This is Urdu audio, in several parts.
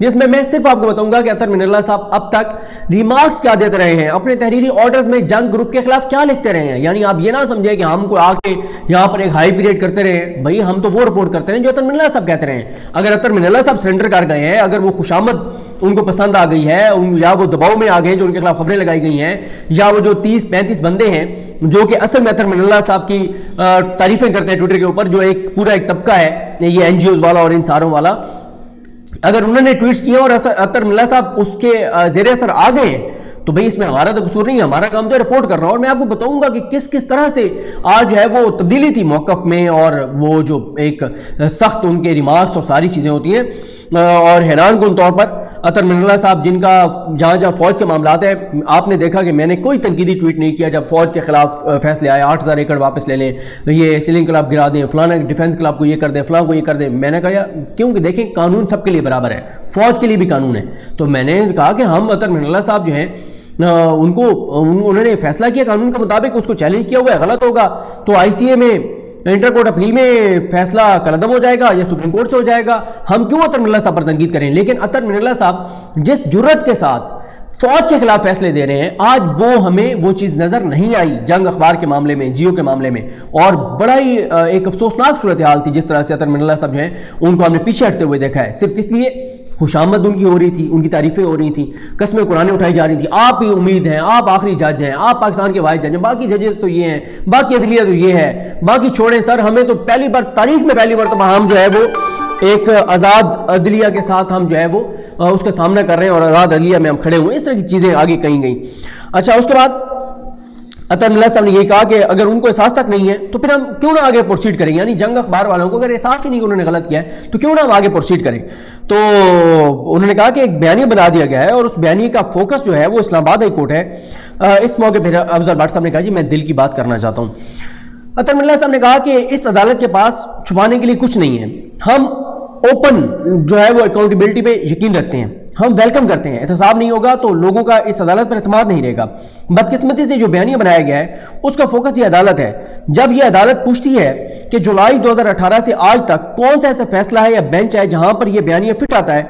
جس میں میں صرف آپ کو بتاؤں گا کہ اطہر من اللہ صاحب اب تک ریمارکس کیا دیتے رہے ہیں، اپنے تحریری آرڈرز میں جنگ گروپ کے خلاف کیا لکھتے رہے ہیں. یعنی آپ یہ نہ سمجھیں کہ ہم کو آ کے یہاں پر ایک ہائی پیریڈ کرتے رہے، بھائی ہم تو وہ رپورٹ کرتے رہے جو اطہر من اللہ صاحب کہتے رہے ہیں. اگر اطہر من اللہ صاحب سرنڈر کر گئے ہیں، اگر وہ خوشامد ان کو پسند آ گئی ہے، یا وہ دباؤ میں آ گئے جو ان کے خلاف خبریں لگائی گئی ہیں، یا وہ جو 30-35 بندے ہیں جو کہ اصل میں اطہر من اللہ صاحب کی تعریفیں کرتے ہیں ٹویٹر کے اوپر، جو ایک پورا ایک طبقہ ہے یہ این جی اوز والا اور ان ساروں والا، اگر انہوں نے ٹویٹس کیے اور اطہر من اللہ صاحب اس کے زیر اثر آ گئے ہیں تو بھئی اس میں ہمارا تو قصور نہیں ہے، ہمارا کام تو رپورٹ کرنا. اور میں آپ کو بتاؤں گا کہ کس طرح سے آج جو ہے وہ تبدیلی تھی موقف میں، اور وہ جو ایک سخت ان کے ریمارکس اور ساری چیزیں ہوتی ہیں. اور حیران کن طور پر اطہر من اللہ صاحب جن کا جہاں فوج کے معاملات ہیں، آپ نے دیکھا کہ میں نے کوئی تنقیدی ٹویٹ نہیں کیا جب فوج کے خلاف فیصلے آئے 8,000 ایکڑ واپس لے لیں، یہ سیلنگ کلب گرا دیں، فلانا ڈیفنس کلب کو یہ کر دیں، فلاں کو یہ کر دیں. میں نے کہا کیونکہ دیکھیں قانون سب کے لیے برابر ہے، فوج کے لیے بھی قانون ہے. تو میں نے کہا کہ ہم اطہر من اللہ صاحب جو ہیں انہوں نے فیصلہ کیا قانون کے مطابق، اس کو چیلنج کیا ہوا ہے، غلط ہوگا تو آئی سی اے میں انٹر کورٹ اپیل میں فیصلہ کالعدم ہو جائے گا یا سپریم کورٹ سے ہو جائے گا. ہم کیوں اطہر من اللہ صاحب پر تنقید کریں؟ لیکن اطہر من اللہ صاحب جس جرت کے ساتھ فوج کے خلاف فیصلے دے رہے ہیں، آج وہ ہمیں وہ چیز نظر نہیں آئی جنگ اخبار کے معاملے میں، جیو کے معاملے میں. اور بڑا ہی ایک افسوسناک صورتحال تھی جس طرح سے اطہر من اللہ صاحب جو ہیں ان کو ہم نے پیچھے ہٹتے ہوئے دیکھا ہے. صرف کس لیے؟ خوشامد ان کی ہو رہی تھی، ان کی تعریفیں ہو رہی تھیں، قسمیں قرآن اٹھائی جا رہی تھی، آپ ہی امید ہیں، آپ آخری جج ہیں، آپ پاکستان کے واحد جج ہیں، باقی ججز تو یہ ہیں، باقی عدلیہ تو یہ ہے، باقی چھوڑیں سر، ہمیں تو پہلی بار تاریخ میں پہلی مرتبہ ہم جو ہے وہ ایک آزاد عدلیہ کے ساتھ ہم جو ہے وہ اس کا سامنا کر رہے ہیں اور آزاد عدلیہ میں ہم کھڑے ہوئے. اس طرح کی چیزیں آگے کہیں گئیں. اچھا، اس کے بعد اطہر من اللہ صاحب نے یہ کہا کہ اگر ان کو احساس تک نہیں ہے تو پھر ہم کیوں نہ آگے پروسیڈ کریں. یعنی جنگ اخبار والوں کو اگر احساس ہی نہیں کہ انہوں نے غلط کیا ہے تو کیوں نہ ہم آگے پروسیڈ کریں. تو انہوں نے کہا کہ ایک بیانیہ بنا دیا گیا ہے اور اس بیانیے کا فوکس جو ہے وہ اسلام آباد ہائی کورٹ ہے. اس موقع پہ افضل بٹ صاحب نے کہا جی میں دل کی بات کرنا چاہتا ہوں. اطہر من اللہ صاحب نے کہا کہ اس عدالت کے پاس چھپانے کے لیے کچھ نہیں ہے، ہم اوپن جو ہے وہ اکاؤنٹیبلٹی پہ یقین رکھتے ہیں، ہم ویلکم کرتے ہیں. احتساب نہیں ہوگا تو لوگوں کا اس عدالت پر اعتماد نہیں رہے گا. بدقسمتی سے جو بیانیہ بنایا گیا ہے اس کا فوکس یہ عدالت ہے. جب یہ عدالت پوچھتی ہے کہ جولائی 2018 سے آج تک کون سا ایسا فیصلہ ہے یا بینچ ہے جہاں پر یہ بیانیہ فٹ آتا ہے،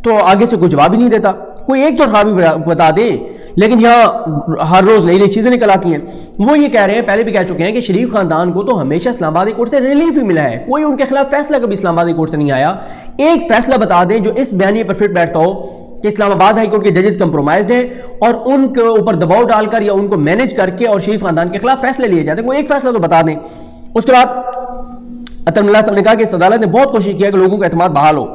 تو آگے سے کوئی جواب ہی نہیں دیتا. کوئی ایک تو خوابی بتا دے، لیکن یہاں ہر روز نئی نئی چیزیں نکل آتی ہیں. وہ یہ کہہ رہے ہیں، پہلے بھی کہہ چکے ہیں کہ شریف خاندان کو تو ہمیشہ اسلام آباد کورٹ سے ریلیف ہی ملا ہے، کوئی ان کے خلاف فیصلہ کبھی اسلام آباد کورٹ سے نہیں آیا. ایک فیصلہ بتا دیں جو اس بیانیے پر فٹ بیٹھتا ہو کہ اسلام آباد ہائی کورٹ کے ججز کمپرومائزڈ ہیں اور ان کے اوپر دباؤ ڈال کر یا ان کو مینج کر کے اور شریف خاندان کے خلاف فیصلے لیے جاتے ہیں. کوئی ایک فیصلہ تو بتا دیں. اس کے بعد اطہر من اللہ صاحب نے کہا کہ اس عدالت نے بہت کوشش کیا کہ لوگوں کا اعتماد بحال ہو.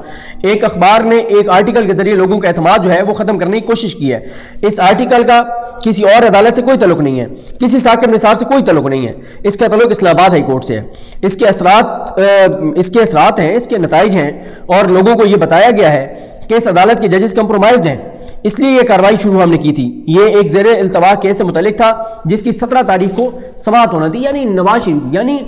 ایک اخبار نے ایک آرٹیکل کے ذریعے لوگوں کا اعتماد جو ہے وہ ختم کرنے کی کوشش کی ہے. اس آرٹیکل کا کسی اور عدالت سے کوئی تعلق نہیں ہے، کسی ثاقب نثار سے کوئی تعلق نہیں ہے، اس کا تعلق اسلام آباد ہائی کورٹ سے ہے. اس کے اثرات ہیں، اس کے نتائج ہیں، اور لوگوں کو یہ بتایا گیا ہے کہ اس عدالت کے ججز کمپرومائزڈ ہیں، اس لیے یہ کارروائی شروع ہم نے کی تھی. یہ ایک زیر التوا کیس سے متعلق تھا جس کی 17 تاریخ کو سماعت ہونا تھی. یعنی نواز شریف، یعنی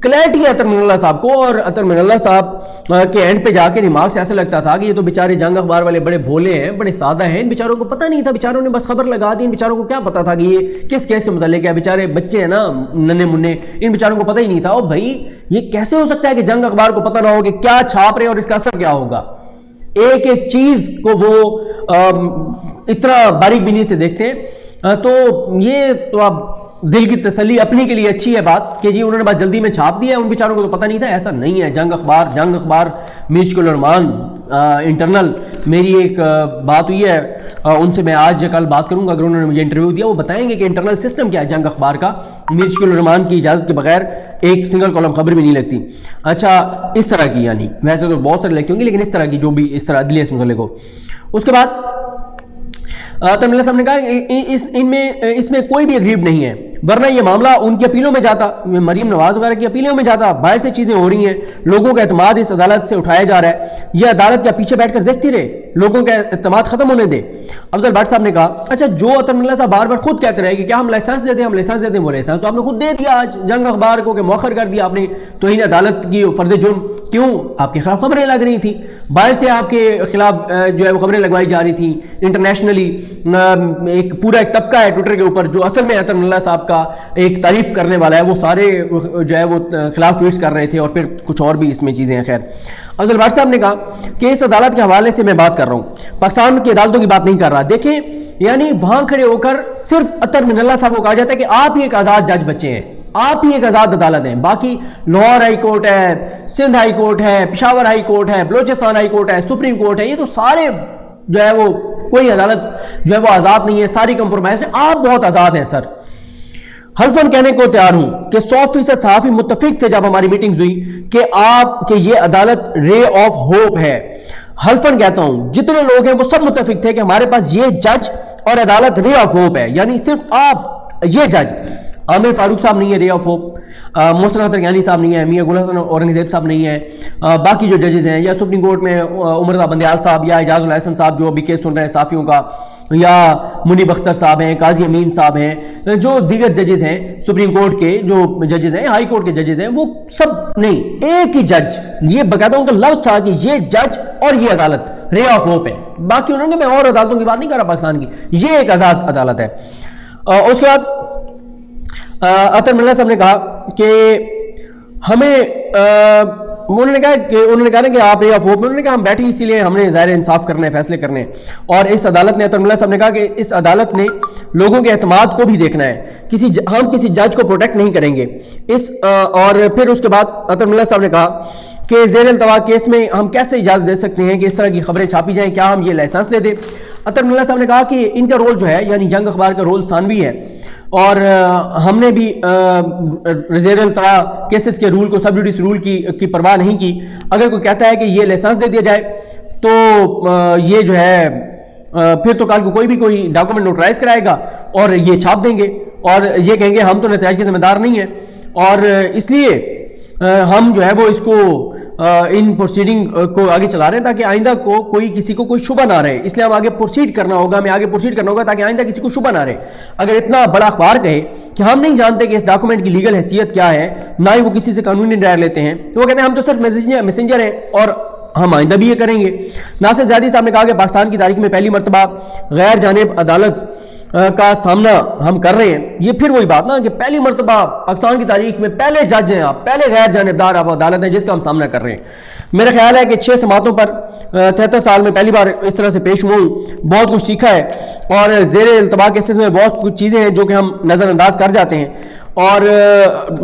کلیئرٹی ہے اطہر من اللہ صاحب کو. اور اطہر من اللہ صاحب کے اینڈ پہ جا کے ریمارکس ایسا لگتا تھا کہ یہ تو بیچارے جنگ اخبار والے بڑے بھولے ہیں، بڑے سادہ ہیں، ان بیچاروں کو پتہ نہیں تھا، بیچاروں نے بس خبر لگا دی. ان بیچاروں کو کیا پتا تھا کہ یہ کس کیس کے متعلق ہے؟ بیچارے بچے ہیں نا، ننے منے، ان بیچاروں کو پتہ ہی نہیں تھا. اور بھائی یہ کیسے ہو سکتا ہے کہ جنگ اخبار کو پتہ نہ ہو کہ کیا چھاپ رہے ہیں اور اس کا اثر کیا ہوگا؟ ایک ایک چیز کو وہ اتنا باریک بینی سے دیکھتے ہیں. تو یہ تو اب دل کی تسلی اپنی کے لیے اچھی ہے بات کہ جی انہوں نے بات جلدی میں چھاپ دیا ہے، ان بیچاروں کو تو پتہ نہیں تھا. ایسا نہیں ہے. جنگ اخبار میرشکل الرحمان انٹرنل، میری ایک بات ہوئی ہے ان سے، میں آج کل بات کروں گا، اگر انہوں نے مجھے انٹرویو دیا وہ بتائیں گے کہ انٹرنل سسٹم کیا ہے جنگ اخبار کا. میرشکل الرحمان کی اجازت کے بغیر ایک سنگل کالم خبر بھی نہیں لگتی. اچھا، اس طرح کی، یعنی ویسے تو بہت سارے لگتی ہوں گی لیکن اس طرح کی جو بھی اس طرح عدلیہ سے متعلق ہو. اس کے بعد اطہر من اللہ صاحب نے کہا اس میں کوئی بھی اگریب نہیں ہے، ورنہ یہ معاملہ ان کی اپیلوں میں جاتا، مریم نواز وغیرہ کی اپیلوں میں جاتا. باہر سے چیزیں ہو رہی ہیں، لوگوں کا اعتماد اس عدالت سے اٹھایا جا رہا ہے. یہ عدالت کیا پیچھے بیٹھ کر دیکھتی رہے؟ لوگوں کا اعتماد ختم ہونے دے. افضل بٹ صاحب نے کہا اچھا، جو اطہر من اللہ صاحب بار بار خود کہتے رہے کہ کیا ہم لائسنس دیتے ہیں، وہ لائسنس تو آپ نے خود دے دیا آج جنگ اخبار کو کہ مؤخر کر دیا آپ نے توہین عدالت کی فرد جرم. کیوں؟ آپ کے خلاف خبریں لگ رہی تھیں، باہر سے آپ کے خلاف جو ہے وہ خبریں لگوائی جا رہی تھیں انٹرنیشنلی. ایک پورا ایک طبقہ ہے ٹویٹر کے اوپر جو اصل میں اطہر من اللہ صاحب کا ایک تعریف کرنے والا ہے، وہ سارے جو ہے وہ خلاف ٹویٹس کر رہے تھے اور پھر کچھ اور بھی اس میں چیزیں ہیں. خیر، افضل بٹ صاحب نے کہا کہ اس عدالت کے حوالے سے میں بات کر رہا ہوں، پاکستان کی عدالتوں کی بات نہیں کر رہا. دیکھیں یعنی وہاں کھڑے ہو کر صرف اطہر من اللہ صاحب کو کہا جاتا ہے کہ آپ ہی ایک آزاد جج بچے ہیں، آپ ہی ایک آزاد عدالت ہیں. باقی لاہور ہائی کورٹ ہے، سندھ ہائی کورٹ ہے، پشاور ہائی کورٹ ہے، بلوچستان ہائی کورٹ ہے، سپریم کورٹ ہے، یہ تو سارے جو ہے وہ کوئی عدالت جو ہے وہ آزاد نہیں ہے، ساری کمپرومائز ہیں. آپ بہت آزاد ہیں سر. حلفاً کہنے کو تیار ہوں کہ 100% صحافی متفق تھے جب ہماری میٹنگز ہوئی کہ یہ عدالت رے آف ہوپ ہے. حلفاً کہتا ہوں جتنے لوگ ہیں وہ سب متفق تھے کہ ہمارے پاس یہ جج اور عدالت رے آف ہوپ ہے. یعنی صرف آپ یہ جج عامر فاروق صاحب نہیں ہے رے آف ہوپ، محسن اختر یانی صاحب نہیں ہے، میاں گل حسن اورنگزیب صاحب نہیں ہے، باقی جو ججز ہیں یا سپریم کورٹ میں عمر رضا بندیال صاحب یا اعجاز الحسن صاحب جو ابھی کیس سن رہے ہیں صحافیوں کا، یا منیب اختر صاحب ہیں، قاضی امین صاحب ہیں، جو دیگر ججز ہیں سپریم کورٹ کے جو ججز ہیں، ہائی کورٹ کے ججز ہیں، وہ سب نہیں، ایک ہی جج. یہ باقاعدہ ان کا لفظ تھا کہ یہ جج اور یہ عدالت رے آف ہوپ ہے. باقی انہوں نے، میں اور عدالتوں کی بات نہیں کر رہا پاکستان کی، یہ ایک آزاد عدالت ہے. اس کے بعد اطہر من اللہ صاحب نے کہا کہ ہمیں انہوں نے کہا کہ آپ رے آف ہوپ، انہوں نے کہا ہم بیٹھے اسی لیے ہم نے ظاہر انصاف کرنے فیصلے کرنے. اور اس عدالت نے، اطہر من اللہ صاحب نے کہا کہ اس عدالت نے لوگوں کے اعتماد کو بھی دیکھنا ہے، ہم کسی جج کو پروٹیکٹ نہیں کریں گے. اور پھر اس کے بعد اطہر من اللہ صاحب نے کہا کہ زیر التوا کیس میں ہم کیسے اجازت دے سکتے ہیں کہ اس طرح کی خبریں چھاپی جائیں، کیا ہم یہ لائسنس دے دیں. اطہر من اللہ صاحب نے کہا کہ ان کا رول جو ہے یعنی جنگ اخبار کا رول ثانوی ہے، اور ہم نے بھی زیر التوا کیسز کے رول کو، سب جوڈیس رول کی پرواہ نہیں کی. اگر کوئی کہتا ہے کہ یہ لائسنس دے دیا جائے تو یہ جو ہے پھر تو کل کو کوئی ڈاکومنٹ نوٹرائز کرائے گا اور یہ چھاپ دیں گے اور یہ کہیں گے ہم تو نتائج کے ذمہ دار نہیں ہیں، اور اس لیے ہم جو ہے وہ اس کو ان پروسیڈنگ کو آگے چلا رہے ہیں تاکہ آئندہ کو کسی کو کوئی شبہ نہ رہے. اس لیے ہم آگے پروسیڈ کرنا ہوگا تاکہ آئندہ کسی کو شبہ نہ رہے. اگر اتنا بڑا اخبار کہے کہ ہم نہیں جانتے کہ اس ڈاکومنٹ کی لیگل حیثیت کیا ہے، نہ ہی وہ کسی سے قانونی رائے لیتے ہیں، تو وہ کہتے ہیں ہم تو صرف میسنجر ہیں اور ہم آئندہ بھی یہ کریں گے. ناصر زیادی صاحب نے کہا کہ پاکستان کی تاریخ میں پہلی مرتبہ غیر جانب عدالت کا سامنا ہم کر رہے ہیں. یہ پھر وہی بات نا کہ پہلی مرتبہ پاکستان کی تاریخ میں پہلے جج ہیں آپ، پہلے غیر جانبدار آپ عدالت ہیں جس کا ہم سامنا کر رہے ہیں. میرا خیال ہے کہ 6 سماعتوں پر 73 سال میں پہلی بار اس طرح سے پیش ہوا ہوں، بہت کچھ سیکھا ہے، اور زیر التوا کیسز میں بہت کچھ چیزیں ہیں جو کہ ہم نظر انداز کر جاتے ہیں اور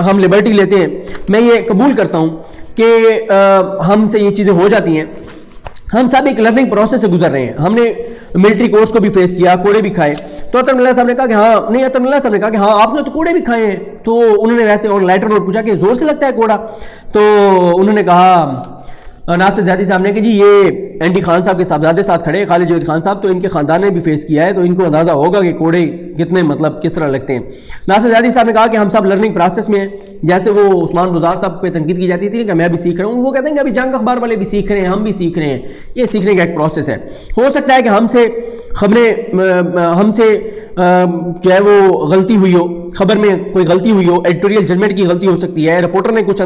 ہم لبرٹی لیتے ہیں. میں یہ قبول کرتا ہوں کہ ہم سے یہ چیزیں ہو جاتی ہیں. ہم سب ایک لرننگ پروسیس سے گزر رہے ہیں. ہم نے ملٹری کورس کو بھی فیس کیا، کوڑے بھی کھائے. تو اطہر من اللہ صاحب نے کہا کہ اطہر من اللہ صاحب نے کہا کہ آپ نے تو کوڑے بھی کھائے ہیں. تو انہوں نے ویسے اور لائٹر نوٹ پوچھا کہ زور سے لگتا ہے کوڑا؟ تو انہوں نے کہا ناصر زیادی صاحب نے کہ جی یہ اینڈی خان صاحب کے صاحبزادے ساتھ کھڑے ہیں، خالد جاوید خان صاحب، تو ان کے خاندان نے بھی فیس کیا ہے تو ان کو اندازہ ہوگا کہ کوڑے کتنے کس طرح لگتے ہیں. ناصر زیادی صاحب نے کہا کہ ہم سب لرننگ پروسیس میں ہیں. جیسے وہ عثمان بزار صاحب پہ تنقید کی جاتی تھی کہ میں بھی سیکھ رہا ہوں، وہ کہتے ہیں کہ ابھی جنگ اخبار والے بھی سیکھ رہے ہیں، ہم بھی سیکھ رہے ہیں. یہ سیکھنے کا ایک پروسیس ہے. ہو سکتا ہے کہ ہم سے جو ہے وہ غلطی ہوئی ہو، خبر میں کوئی غلطی ہوئی ہو، ایڈیٹوریل ججمنٹ کی غلطی ہو سکتی ہے، رپورٹر نے کچھ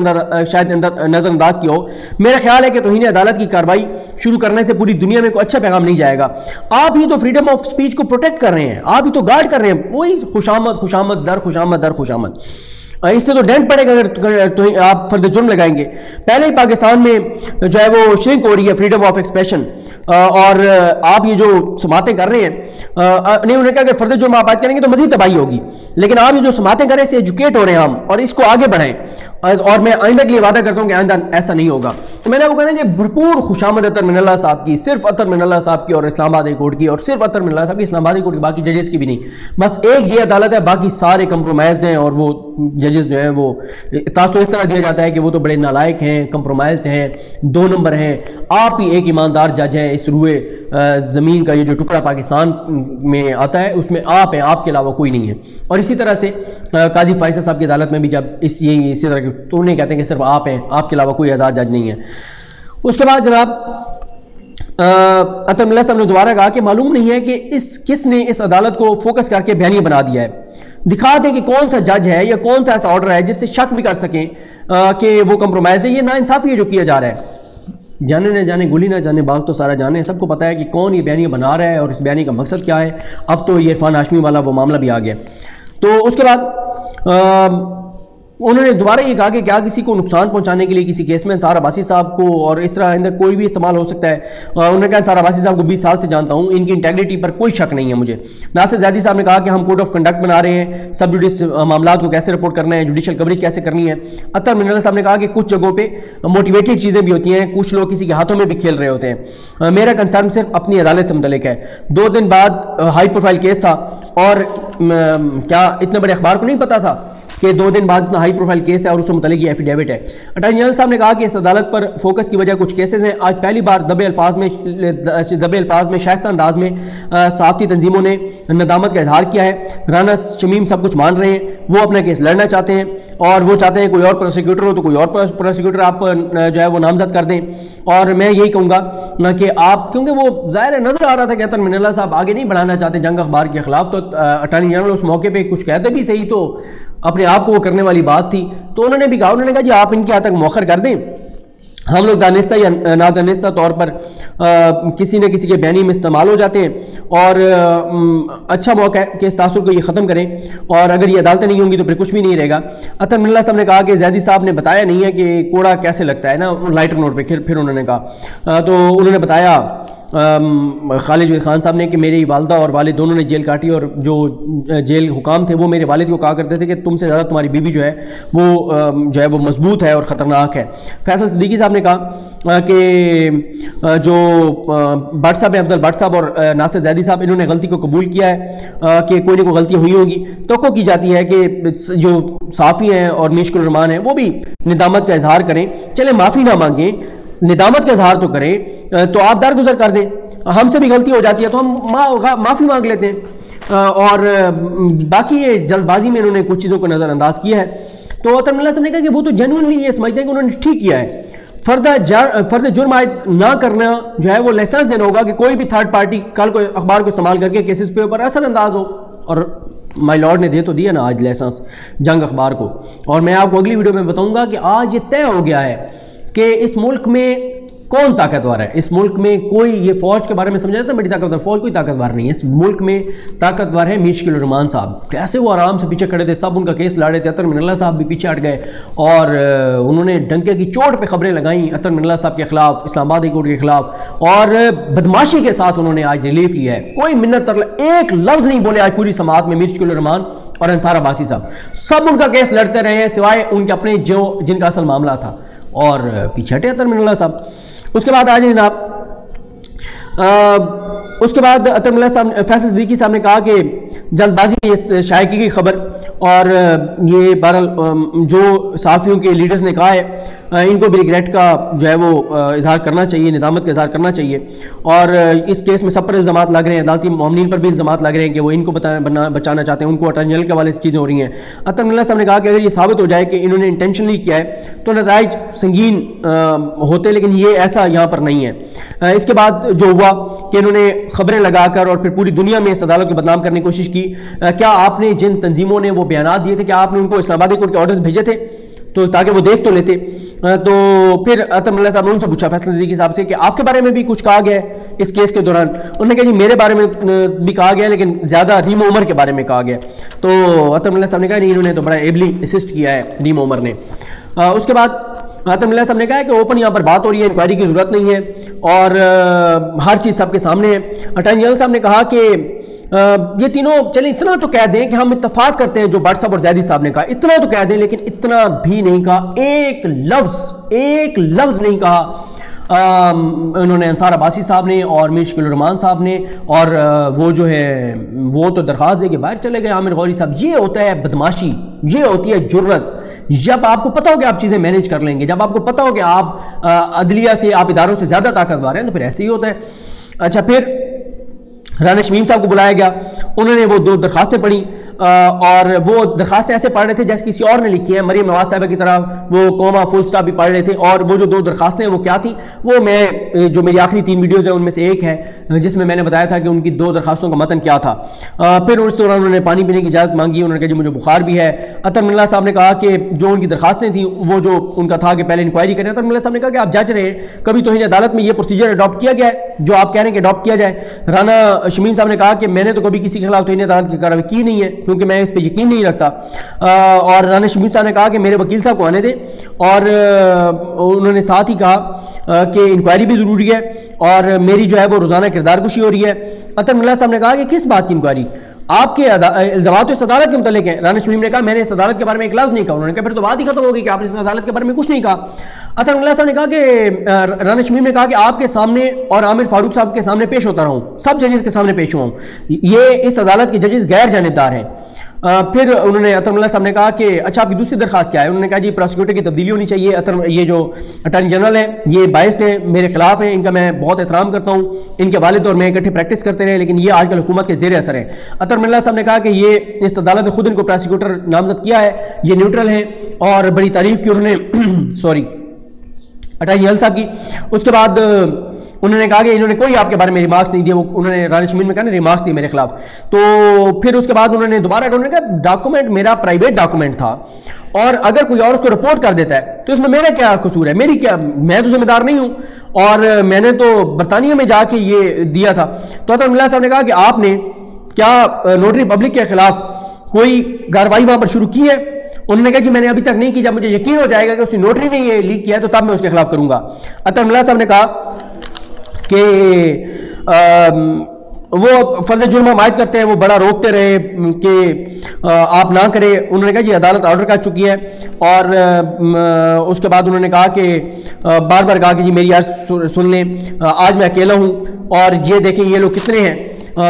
شاید نظر انداز کیا ہو. میرا خیال ہے کہ توہین عدالت کی کارروائی شروع کرنے سے پوری دنیا میں کوئی اچھا پیغام نہیں جائے گا. آپ ہی تو فریڈم آف سپیچ کو پروٹیکٹ کر رہے ہیں، آپ ہی تو گارڈ کر رہے ہیں. وہی خوشامد در خوشامد. اس سے تو ڈینٹ پڑے گا اگر آپ فرد جرم لگائیں گے. پہلے ہی پاکستان میں جو ہے وہ شرنک ہو رہی ہے فریڈم آف ایکسپریشن، اور آپ یہ جو سماعتیں کر رہے ہیں، نہیں، انہوں نے کہا کہ فرد جرم آپ عائد کریں گے تو مزید تباہی ہوگی، لیکن آپ یہ جو سماعتیں کر رہے ہیں اس سے ایجوکیٹ ہو رہے ہیں ہم، اور اس کو آگے بڑھائیں. اور میں آئندہ کے لیے وعدہ کرتا ہوں کہ آئندہ ایسا نہیں ہوگا. تو میں نے وہ کہنا کہ بھرپور خوشامد اطہر من اللہ صاحب کی، صرف اطہر من اللہ صاحب کی اور اسلام آباد ہائی کورٹ کی، اور صرف اطہر من اللہ صاحب کی اسلام آباد ہائی کورٹ کی، باقی ججز کی بھی نہیں. بس ایک یہ عدالت ہے، باقی سارے کمپرومائزڈ ہیں، اور وہ ججز جو ہیں وہ تاثر اس طرح دیا جاتا ہے کہ وہ تو بڑے نالائق ہیں، کمپرومائزڈ ہیں، 2 نمبر ہیں. آپ ہی ایک ایماندار جج ہیں. اس روئے زمین کا یہ جو ٹکڑا پاکستان میں آتا ہے اس میں آپ ہیں، آپ کے علاوہ کوئی نہیں ہے. اور اسی طرح سے قاضی فائصل صاحب کی عدالت میں بھی جب اسی طرح کی تو انہیں کہتے ہیں کہ صرف آپ ہیں، آپ کے علاوہ کوئی آزاد جج نہیں ہے. اس کے بعد جناب اطہر من اللہ صاحب نے دوبارہ کہا کہ معلوم نہیں ہے کہ کس نے اس عدالت کو فوکس کر کے بیانیہ بنا دیا ہے. دکھا دیں کہ کون سا جج ہے یا کون سا ایسا آرڈر ہے جس سے شک بھی کر سکیں کہ وہ کمپرومائزڈ ہے. یہ ناانصافی ہے جو کیا جا رہا ہے. جانے نہ جانے گلی نہ جانے باغ تو سارا جانے. سب کو پتہ ہے کہ کون یہ بیانیہ بنا رہا ہے اور اس بیانیہ کا مقصد کیا ہے. اب تو یہ عرفان ہاشمی والا وہ معاملہ بھی آ گیا. تو اس کے بعد انہوں نے دوبارہ یہ کہا کہ کیا کسی کو نقصان پہنچانے کے لیے کسی کیس میں انصار عباسی صاحب کو اور اس طرح اندر کوئی بھی استعمال ہو سکتا ہے. انہوں نے کہا انصار عباسی صاحب کو 20 سال سے جانتا ہوں, ان کی انٹیگریٹی پر کوئی شک نہیں ہے مجھے. ناصر زیدی صاحب نے کہا کہ ہم کوڈ آف کنڈکٹ بنا رہے ہیں, سب جوڈیس معاملات کو کیسے رپورٹ کرنا ہے, جوڈیشل کوریج کیسے کرنی ہے. اطہر من اللہ صاحب نے کہا کہ کچھ جگہوں پہ موٹیویٹڈ چیزیں بھی ہوتی ہیں, کچھ لوگ کسی کے ہاتھوں میں بھی کھیل رہے ہوتے ہیں. میرا کنسرن صرف اپنی عدالت سے متعلق ہے. 2 دن بعد ہائی پروفائل کیس تھا, اور کیا اتنے بڑے اخبار کو نہیں پتا تھا کہ 2 دن بعد اتنا ہائی پروفائل کیس ہے اور اس سے متعلق یہ ایفیڈیوٹ ہے. اٹارنی جنرل صاحب نے کہا کہ اس عدالت پر فوکس کی وجہ کچھ کیسز ہیں. آج پہلی بار دبے الفاظ میں شائستہ انداز میں صحافتی تنظیموں نے ندامت کا اظہار کیا ہے. رانا شمیم سب کچھ مان رہے ہیں, وہ اپنا کیس لڑنا چاہتے ہیں, اور وہ چاہتے ہیں کوئی اور پروسیکیوٹر ہو تو کوئی اور پروسیکیوٹر آپ جو ہے وہ نامزد کر دیں. اور میں یہی کہوں گا کہ آپ, کیونکہ وہ ظاہر نظر آ رہا تھا کہ اطہر من اللہ صاحب آگے نہیں بڑھانا چاہتے جنگ اخبار کے خلاف, تو اٹارنی جنرل اس موقع پہ کچھ کہتے بھی صحیح, تو اپنے آپ کو وہ کرنے والی بات تھی. تو انہوں نے بھی کہا, انہوں نے کہا جی آپ ان کے ہاتھ تک مؤخر کر دیں, ہم لوگ دانستہ یا نادانستہ طور پر کسی نہ کسی کے بیانی میں استعمال ہو جاتے ہیں, اور اچھا موقع ہے کہ اس تاثر کو یہ ختم کریں, اور اگر یہ عدالتیں نہیں ہوں گی تو پھر کچھ بھی نہیں رہے گا. اطہر من اللہ صاحب نے کہا کہ زیدی صاحب نے بتایا نہیں ہے کہ کوڑا کیسے لگتا ہے نا, لائٹر نوٹ پہ. پھر انہوں نے کہا, تو انہوں نے بتایا خالد جوید خان صاحب نے کہ میری والدہ اور والد دونوں نے جیل کاٹی, اور جو جیل حکام تھے وہ میرے والد کو کہا کرتے تھے کہ تم سے زیادہ تمہاری بیوی جو ہے وہ مضبوط ہے اور خطرناک ہے. فیصل صدیقی صاحب نے کہا کہ جو بٹ صاحب ہیں, افضل بٹ صاحب اور ناصر زیدی صاحب, انہوں نے غلطی کو قبول کیا ہے کہ کوئی نہ کوئی غلطی ہوئی ہوگی. توقع کی جاتی ہے کہ جو صحافی ہیں اور میشکل الرحمان ہیں وہ بھی ندامت کا اظہار کریں. چلے معافی نہ مانگیں, ندامت کا اظہار تو کریں, تو آپ درگزر کر دیں. ہم سے بھی غلطی ہو جاتی ہے تو ہم معافی مانگ لیتے ہیں, اور باقی یہ جلد بازی میں انہوں نے کچھ چیزوں کو نظر انداز کیا ہے. تو اطہر من اللہ صاحب نے کہا کہ وہ تو جینوئنلی یہ سمجھتے ہیں کہ انہوں نے ٹھیک کیا ہے. فرد جرم عائد نہ کرنا جو ہے وہ لائسنس دینا ہوگا کہ کوئی بھی تھرڈ پارٹی کل کو اخبار کو استعمال کر کے کیسز پہ اوپر اثر انداز ہو, اور مائی لارڈ نے دے تو دیا نا آج لائسنس جنگ اخبار کو. اور میں آپ کو اگلی ویڈیو میں بتاؤں گا کہ آج یہ طے ہو گیا ہے کہ اس ملک میں کون طاقتور ہے. اس ملک میں کوئی, یہ فوج کے بارے میں سمجھا جاتا ہے بڑی طاقتور, فوج کوئی طاقتور نہیں ہے. اس ملک میں طاقتور ہے میشکل الرحمان صاحب. کیسے وہ آرام سے پیچھے کھڑے تھے, سب ان کا کیس لڑے تھے. اطہر من اللہ صاحب بھی پیچھے ہٹ گئے, اور انہوں نے ڈنکے کی چوٹ پہ خبریں لگائیں اطہر من اللہ صاحب کے خلاف, اسلام آباد ہائی کورٹ کے خلاف, اور بدماشی کے ساتھ انہوں نے آج ریلیف لیا ہے. کوئی منت ایک لفظ نہیں بولے آج پوری سماعت میں میشکل الرحمان اور انصار عباسی صاحب. سب ان کا کیس لڑتے رہے ہیں سوائے ان کے اپنے جن کا اصل معاملہ تھا, اور پیچھے ہٹے اطہر من اللہ صاحب. اس کے بعد آج جناب, اس کے بعد اطہر من اللہ صاحب, فیصل صدیقی صاحب نے کہا کہ جلد بازی میں یہ شائع کی گئی خبر, اور یہ بہرحال جو صحافیوں کے لیڈرز نے کہا ہے ان کو بھی ریگریٹ کا جو ہے وہ اظہار کرنا چاہیے, ندامت کا اظہار کرنا چاہیے. اور اس کیس میں سب پر الزامات لگ رہے ہیں, عدالتی معاملین پر بھی الزامات لگ رہے ہیں کہ وہ ان کو بچانا چاہتے ہیں, ان کو اٹارنی جنرل کے حوالے سے چیزیں ہو رہی ہیں. اطہر من اللہ صاحب نے کہا کہ اگر یہ ثابت ہو جائے کہ انہوں نے انٹینشنلی کیا ہے تو نتائج سنگین ہوتے, لیکن یہ ایسا یہاں پر نہیں ہے. اس کے بعد جو ہوا کہ انہوں نے خبریں لگا کر اور پھر پوری دنیا میں اس عدالت کو بدنام کرنے کی کوشش کی. کیا آپ نے جن تنظیموں نے وہ بیانات دیے تھے, کیا آپ نے ان کو اسلام آباد کورٹ کے آرڈرز بھیجے تھے تو تاکہ وہ دیکھ تو لیتے؟ تو پھر اطہر من اللہ صاحب نے ان سے پوچھا فیصل صدیقی صاحب سے کہ آپ کے بارے میں بھی کچھ کہا گیا ہے اس کیس کے دوران؟ انہوں نے کہا جی میرے بارے میں بھی کہا گیا, لیکن زیادہ ریم عمر کے بارے میں کہا گیا. تو اطہر من اللہ صاحب نے کہا نہیں, انہوں نے تو بڑا ایبلی اسسٹ کیا ہے ریم عمر نے. اس کے بعد اطہر من اللہ صاحب نے کہا کہ اوپن یہاں پر بات ہو رہی ہے, انکوائری کی ضرورت نہیں ہے, اور ہر چیز سب کے سامنے ہے. اٹارنی جنرل صاحب نے کہا کہ یہ تینوں چلیں اتنا تو کہہ دیں کہ ہم اتفاق کرتے ہیں جو بٹ صاحب اور زیدی صاحب نے کہا, اتنا تو کہہ دیں, لیکن اتنا بھی نہیں کہا, ایک لفظ نہیں کہا انہوں نے انصار عباسی صاحب نے اور میشکل الرحمان صاحب نے, اور وہ جو ہے وہ تو درخواست دے کے باہر چلے گئے عامر غوری صاحب. یہ ہوتا ہے بدماشی, یہ ہوتی ہے جرت. جب آپ کو پتہ ہو کہ آپ چیزیں مینیج کر لیں گے, جب آپ کو پتہ ہو کہ آپ عدلیہ سے, آپ اداروں سے زیادہ طاقتور ہیں, تو پھر ایسے ہی ہوتا ہے. اچھا, پھر رانا شمیم صاحب کو بلایا گیا, انہوں نے وہ 2 درخواستیں پڑھی, اور وہ درخواستیں ایسے پڑھ رہے تھے جیسے کسی اور نے لکھی ہیں, مریم نواز صاحبہ کی طرح وہ کوما فل سٹاپ بھی پڑھ رہے تھے. اور وہ جو 2 درخواستیں وہ کیا تھیں, وہ میں جو میری آخری 3 ویڈیوز ہیں ان میں سے ایک ہے جس میں نے بتایا تھا کہ ان کی 2 درخواستوں کا متن کیا تھا. پھر اس دوران انہوں نے پانی پینے کی اجازت مانگی, انہوں نے کہا جی مجھے بخار بھی ہے. اطہر من اللہ صاحب نے کہا کہ جو ان کی درخواستیں تھیں وہ جو ان کا تھا کہ پہلے انکوائری کریں. اطہر من اللہ صاحب نے کہا کہ آپ جج رہے ہیں, کبھی توہین عدالت میں یہ پروسیجر اڈاپٹ کیا گیا ہے جو آپ کہہ رہے ہیں کہ اڈاپٹ کیا جائے؟ رانا شمیم صاحب نے کہا کہ میں نے تو کبھی کسی کے خلاف توہین عدالت کی کارروائی کی نہیں ہے, کیونکہ میں اس پہ یقین نہیں رکھتا. اور رانا شمیم صاحب نے کہا کہ میرے وکیل صاحب کو آنے دیں, اور انہوں نے ساتھ ہی کہا کہ انکوائری بھی ضروری ہے اور میری جو ہے وہ روزانہ کردار کشی ہو رہی ہے. اطہر من اللہ صاحب نے کہا کہ کس بات کی انکوائری, آپ کے الزامات اس عدالت کے متعلق ہیں. رانا شمیم نے کہا میں نے اس عدالت کے بارے میں ایک لفظ نہیں کہا. انہوں نے کہا پھر تو بات ہی ختم ہو گئی کہ آپ نے اس عدالت کے بارے میں کچھ نہیں کہا. اطہر من اللہ صاحب نے کہا کہ رانا شمیم نے کہا کہ آپ کے سامنے اور عامر فاروق صاحب کے سامنے پیش ہوتا رہا ہوں, سب ججز کے سامنے پیش ہوا ہوں, یہ اس عدالت کے ججز غیر جانبدار ہیں. پھر انہوں نے اطہر من اللہ صاحب نے کہا کہ اچھا آپ کی دوسری درخواست کیا ہے. انہوں نے کہا جی پراسیکیوٹر کی تبدیلی ہونی چاہیے. یہ جو اٹارنی جنرل ہیں یہ بائسڈ ہیں, میرے خلاف ہیں, ان کا میں بہت احترام کرتا ہوں, ان کے والد اور میں اکٹھے پریکٹس کرتے رہے لیکن یہ آج کل حکومت کے زیر اثر ہے. اطہر من اللہ صاحب نے کہا کہ یہ اس عدالت نے خود ان کو پراسیکیوٹر نامزد کیا ہے, یہ نیوٹرل ہیں, اور بڑی تعریف کی انہوں نے سوری اٹارنی جنرل صاحب کی. اس کے بعد انہوں نے کہا کہ انہوں نے کوئی آپ کے بارے میں ریمارکس نہیں دیے. وہ انہوں نے رانا شمیم میں کہا نا ریمارکس دیے میرے خلاف. تو پھر اس کے بعد انہوں نے دوبارہ کہا ڈاکومنٹ میرا پرائیویٹ ڈاکومنٹ تھا, اور اگر کوئی اور اس کو رپورٹ کر دیتا ہے تو اس میں میرا کیا قصور ہے, میری کیا, میں تو ذمہ دار نہیں ہوں, اور میں نے تو برطانیہ میں جا کے یہ دیا تھا. تو اطہر من اللہ صاحب نے کہا کہ آپ نے کیا نوٹری پبلک کے خلاف کوئی کارروائی وہاں پر شروع کی ہے. انہوں نے کہا کہ میں نے ابھی تک نہیں کی, جب مجھے یقین ہو جائے گا کہ اس نوٹری نے یہ لیک کیا ہے تو تب میں اس کے خلاف کروں گا. اطہر من اللہ صاحب نے کہا کہ وہ فرض جرم عائد کرتے ہیں, وہ بڑا روکتے رہے کہ آپ نہ کریں. انہوں نے کہا جی عدالت آرڈر کر چکی ہے, اور اس کے بعد انہوں نے کہا کہ بار بار کہا کہ جی میری آج سن لیں, آج میں اکیلا ہوں, اور یہ دیکھیں یہ لوگ کتنے ہیں,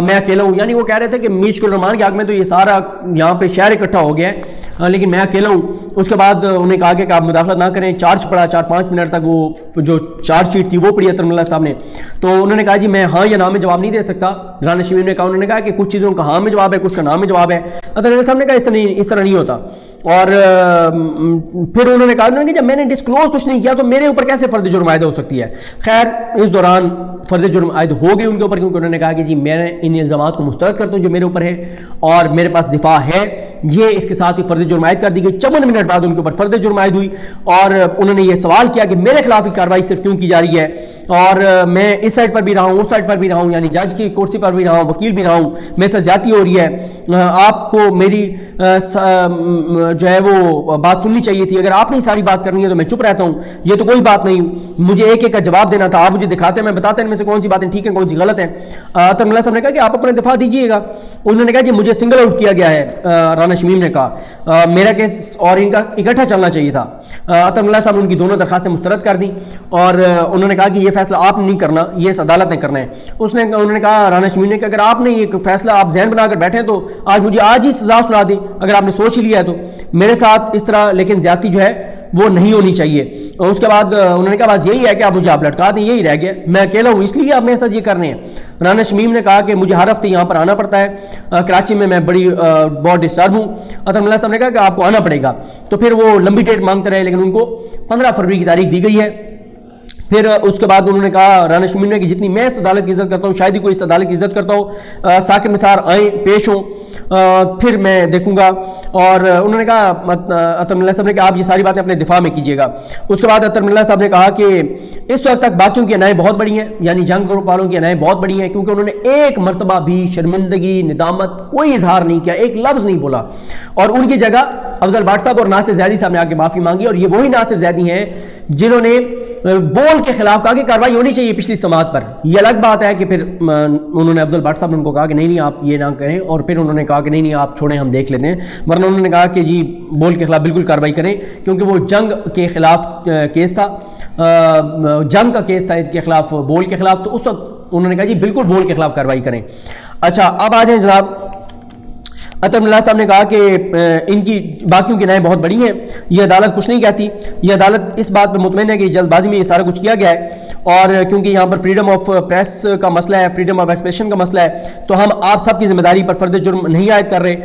میں اکیلا ہوں. یعنی وہ کہہ رہے تھے کہ میر شکیل الرحمان کے حق میں تو یہ سارا یہاں پہ شہر اکٹھا ہو گیا ہے, لیکن میں اکیلا ہوں. اس کے بعد انہوں نے کہا کہ آپ مداخلت نہ کریں. چارج پڑھا 4-5 منٹ تک, وہ جو چارج شیٹ تھی وہ پڑھی اطہر من اللہ صاحب نے. تو انہوں نے کہا جی میں ہاں یا نہ میں جواب نہیں دے سکتا. رانا شمیم نے کہا, انہوں نے کہا کہ کچھ چیزوں کا ہاں میں جواب ہے, کچھ کا نہ میں جواب ہے. اطہر من اللہ صاحب نے کہا اس طرح نہیں ہوتا. اور پھر انہوں نے کہا کہ جب میں نے ڈسکلوز کچھ نہیں کیا تو میرے اوپر کیسے فرد جرم عائد ہو سکتی ہے. خیر اس دوران فرد جرم عائد ہو گئی ان کے اوپر, کیونکہ انہوں نے کہا کہ جی میں ان الزامات کو مسترد کرتا ہوں جو میرے اوپر ہے, اور میرے پاس دفاع ہے. یہ اس کے ساتھ ہی فرد جرم عائد کر دی گئی. 54 منٹ بعد ان کے اوپر فرد جرم عائد ہوئی, اور انہوں نے یہ سوال کیا کہ میرے خلاف ہی کارروائی صرف کیوں کی جا رہی ہے, اور میں اس سائڈ پر بھی رہا ہوں, اس سائڈ پر بھی رہا ہوں, یعنی جج کی کرسی پر بھی رہا ہوں, وکیل بھی رہا ہوں, میرے ساتھ زیادتی ہو رہی ہے. آپ کو میری جو ہے وہ بات سننی چاہیے تھی. اگر آپ نے ساری بات کرنی ہے تو میں چپ رہتا ہوں, یہ تو کوئی بات نہیں. مجھے ایک ایک کا جواب دینا تھا, آپ مجھے دکھاتے ہیں, میں بتاتا ان میں سے کون سی باتیں ٹھیک ہیں کون سی غلط ہیں. اطہر من اللہ صاحب نے کہا کہ آپ اپنا دفاع دیجیے گا. انہوں نے کہا کہ مجھے سنگل آؤٹ کیا گیا ہے. رانا شمیم نے کہا میرا کیس اور ان کا اکٹھا چلنا چاہیے تھا. اطہر من اللہ صاحب نے ان کی دونوں درخواستیں مسترد کر دیں, اور انہوں نے کہا کہ یہ فیصلہ آپ نے نہیں کرنا, یہ اس عدالت نے کرنا ہے. انہوں نے کہا رانا شمیم نے کہ اگر آپ نے یہ فیصلہ آپ ذہن بنا کر بیٹھے تو مجھے آج ہی سزا سنا دیں, اگر آپ نے سوچ ہی لیا ہے تو میرے ساتھ اس طرح, لیکن زیادتی جو ہے وہ نہیں ہونی چاہیے. اور اس کے بعد انہوں نے کہا بس یہی ہے کہ آپ مجھے آپ لٹکا دیں, یہی رہ گیا, میں اکیلا ہوں اس لیے آپ میرے ساتھ یہ کرنے ہیں. رانا شمیم نے کہا کہ مجھے ہر ہفتے یہاں پر آنا پڑتا ہے, کراچی میں بہت ڈسٹرب ہوں. اطہر من اللہ صاحب نے کہا کہ آپ کو آنا پڑے گا. تو پھر وہ لمبی ڈیٹ مانگتے رہے, لیکن ان کو 15 فروری کی تاریخ دی گئی ہے. پھر اس کے بعد انہوں نے کہا رانا شمیم نے کہ جتنی میں اس عدالت کی عزت کرتا ہوں شاید ہی کوئی اس عدالت کی عزت کرتا ہو, ثاقب نثار آئیں پیش ہوں, پھر میں دیکھوں گا. اور انہوں نے کہا اطہر من اللہ صاحب نے کہ آپ یہ ساری باتیں اپنے دفاع میں کیجیے گا. اس کے بعد اطہر من اللہ صاحب نے کہا کہ اس وقت تک باقیوں کی انائیں بہت بڑی ہیں, یعنی جنگ گروپ والوں کی انائیں بہت بڑی ہیں, کیونکہ انہوں نے ایک مرتبہ بھی شرمندگی ندامت کوئی اظہار نہیں کیا, ایک لفظ نہیں بولا. اور ان کی جگہ افضل بھٹ صاحب اور ناصر زیدی صاحب نے آ کے معافی مانگی, اور یہ وہی ناصر زیدی ہیں جنہوں نے بول کے خلاف کہا کہ کارروائی ہونی چاہیے پچھلی سماعت پر. یہ الگ بات ہے کہ پھر انہوں نے افضل بھٹ صاحب نے ان کو کہا کہ نہیں آپ یہ نہ کریں, اور پھر انہوں نے کہا کہ نہیں آپ چھوڑیں ہم دیکھ لیتے ہیں. ورنہ انہوں نے کہا کہ جی بول کے خلاف بالکل کارروائی کریں, کیونکہ وہ جنگ کے خلاف کیس تھا, جنگ کا کیس تھا ان کے خلاف, بول کے خلاف. تو اس وقت انہوں نے کہا جی بالکل بول کے خلاف کارروائی کریں. اچھا اب آ جائیں جناب. اطہر من اللہ صاحب نے کہا کہ ان کی باقیوں کی رائیں بہت بڑی ہیں, یہ عدالت کچھ نہیں کہتی, یہ عدالت اس بات پہ مطمئن ہے کہ جلد بازی میں یہ سارا کچھ کیا گیا ہے, اور کیونکہ یہاں پر فریڈم آف پریس کا مسئلہ ہے, فریڈم آف ایکسپریشن کا مسئلہ ہے, تو ہم آپ سب کی ذمہ داری پر فرد جرم نہیں عائد کر رہے.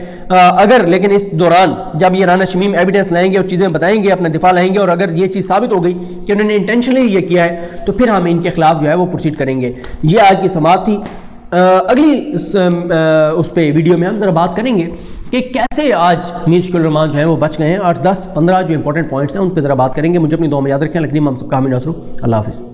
اگر لیکن اس دوران جب یہ رانا شمیم ایویڈنس لائیں گے اور چیزیں بتائیں گے, اپنا دفاع لائیں گے, اور اگر یہ چیز ثابت ہو گئی کہ انہوں نے انٹینشنلی یہ کیا ہے, تو پھر ہم ان کے خلاف جو ہے وہ پروسیڈ کریں گے. یہ آج کی سماعت تھی. اگلی اس پہ ویڈیو میں ہم ذرا بات کریں گے کہ کیسے آج میر شکیل الرحمان جو ہیں وہ بچ گئے ہیں, اور 10-15 جو امپورٹنٹ پوائنٹس ہیں ان پہ ذرا بات کریں گے. مجھے اپنی دعا میں یاد رکھیں. لکھنی میں ہم سب کا حامی ناصر. اللہ حافظ.